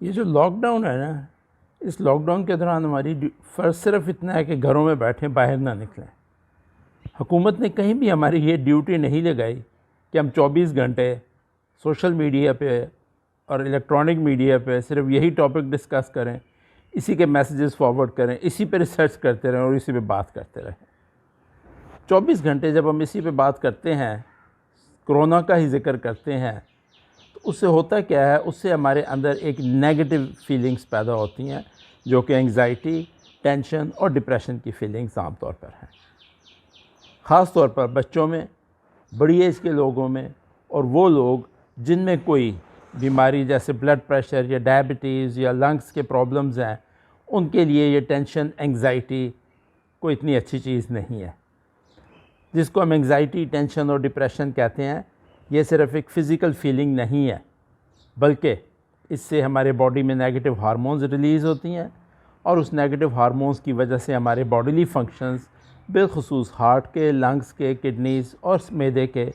ये जो लॉकडाउन है ना, इस लॉकडाउन के दौरान हमारी फ़र्ज़ सिर्फ इतना है कि घरों में बैठें, बाहर ना निकलें। हुकूमत ने कहीं भी हमारी ये ड्यूटी नहीं लगाई कि हम 24 घंटे सोशल मीडिया पे और इलेक्ट्रॉनिक मीडिया पे सिर्फ यही टॉपिक डिस्कस करें, इसी के मैसेजेस फॉरवर्ड करें, इसी पे रिसर्च करते रहें और इसी पे बात करते रहें। 24 घंटे जब हम इसी पे बात करते हैं, कोरोना का ही ज़िक्र करते हैं, तो उससे होता क्या है, उससे हमारे अंदर एक नेगेटिव फीलिंग्स पैदा होती हैं, जो कि एंग्जाइटी, टेंशन और डिप्रेशन की फीलिंग्स आम तौर पर हैं। ख़ास तौर पर बच्चों में, बड़ी एज के लोगों में और वो लोग जिनमें कोई बीमारी जैसे ब्लड प्रेशर या डायबिटीज़ या लंग्स के प्रॉब्लम्स हैं, उनके लिए ये टेंशन, एंग्जाइटी कोई इतनी अच्छी चीज़ नहीं है। जिसको हम एंग्जाइटी, टेंशन और डिप्रेशन कहते हैं, ये सिर्फ एक फ़िज़िकल फीलिंग नहीं है, बल्कि इससे हमारे बॉडी में नेगेटिव हार्मोन्स रिलीज़ होती हैं और उस नेगेटिव हार्मोन्स की वजह से हमारे बॉडीली फंक्शंस, बिलखुसूस हार्ट के, लंग्स के, किडनीज़ और मैदे के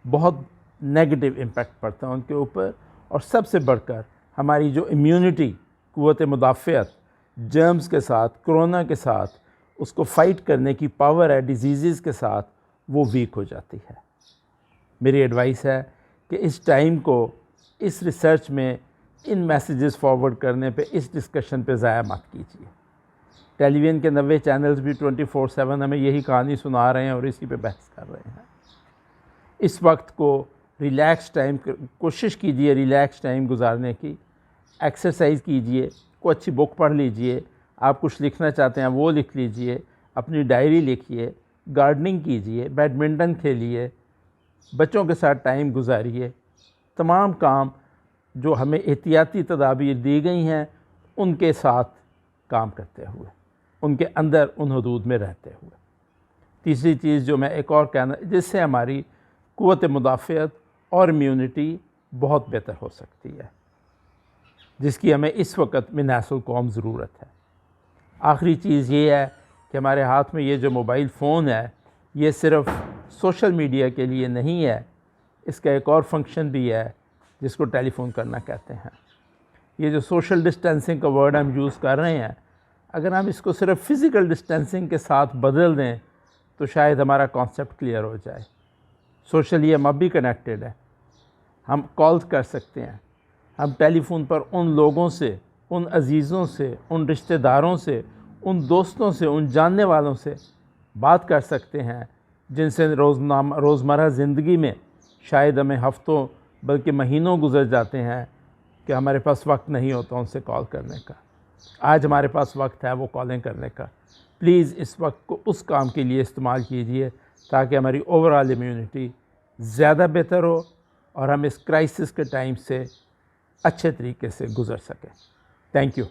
बहुत नेगेटिव इम्पेक्ट पड़ता है उनके ऊपर। और सबसे बढ़कर हमारी जो इम्यूनिटी, क़ुव्वत मुदाफ़ियत, जर्म्स के साथ, कोरोना के साथ उसको फ़ाइट करने की पावर है डिजीज़ के साथ, वो वीक हो जाती है। मेरी एडवाइस है कि इस टाइम को इस रिसर्च में, इन मैसेजेस फॉरवर्ड करने पे, इस डिस्कशन पे ज़ाया मत कीजिए। टेलीविज़न के 90 चैनल्स भी 24/7 हमें यही कहानी सुना रहे हैं और इसी पे बहस कर रहे हैं। इस वक्त को रिलैक्स टाइम, कोशिश कीजिए रिलैक्स टाइम गुजारने की। एक्सरसाइज कीजिए, कोई अच्छी बुक पढ़ लीजिए, आप कुछ लिखना चाहते हैं वो लिख लीजिए, अपनी डायरी लिखिए, गार्डनिंग कीजिए, बैडमिंटन खेलिए, बच्चों के साथ टाइम गुजारिए। तमाम काम जो हमें एहतियाती तदाबीर दी गई हैं, उनके साथ काम करते हुए, उनके अंदर उन हदूद में रहते हुए। तीसरी चीज़ जो मैं एक और कहना, जिससे हमारी क़ुव्वत मुदाफ़ियत और इम्यूनिटी बहुत बेहतर हो सकती है, जिसकी हमें इस वक्त में नासुल कौम ज़रूरत है। आखिरी चीज़ ये है कि हमारे हाथ में ये जो मोबाइल फ़ोन है, ये सिर्फ़ सोशल मीडिया के लिए नहीं है, इसका एक और फंक्शन भी है जिसको टेलीफ़ोन करना कहते हैं। ये जो सोशल डिस्टेंसिंग का वर्ड हम यूज़ कर रहे हैं, अगर हम इसको सिर्फ फ़िज़िकल डिस्टेंसिंग के साथ बदल दें तो शायद हमारा कॉन्सेप्ट क्लियर हो जाए। सोशली हम अब भी कनेक्टेड है, हम कॉल्स कर सकते हैं, हम टेलीफोन पर उन लोगों से, उन अजीज़ों से, उन रिश्तेदारों से, उन दोस्तों से, उन जानने वालों से बात कर सकते हैं जिनसे रोज़मर्रा ज़िंदगी में शायद हमें हफ़्तों बल्कि महीनों गुजर जाते हैं कि हमारे पास वक्त नहीं होता उनसे कॉल करने का। आज हमारे पास वक्त है वो कॉलिंग करने का। प्लीज़ इस वक्त को उस काम के लिए इस्तेमाल कीजिए ताकि हमारी ओवरऑल इम्यूनिटी ज़्यादा बेहतर हो और हम इस क्राइसिस के टाइम से अच्छे तरीके से गुज़र सकें। Thank you.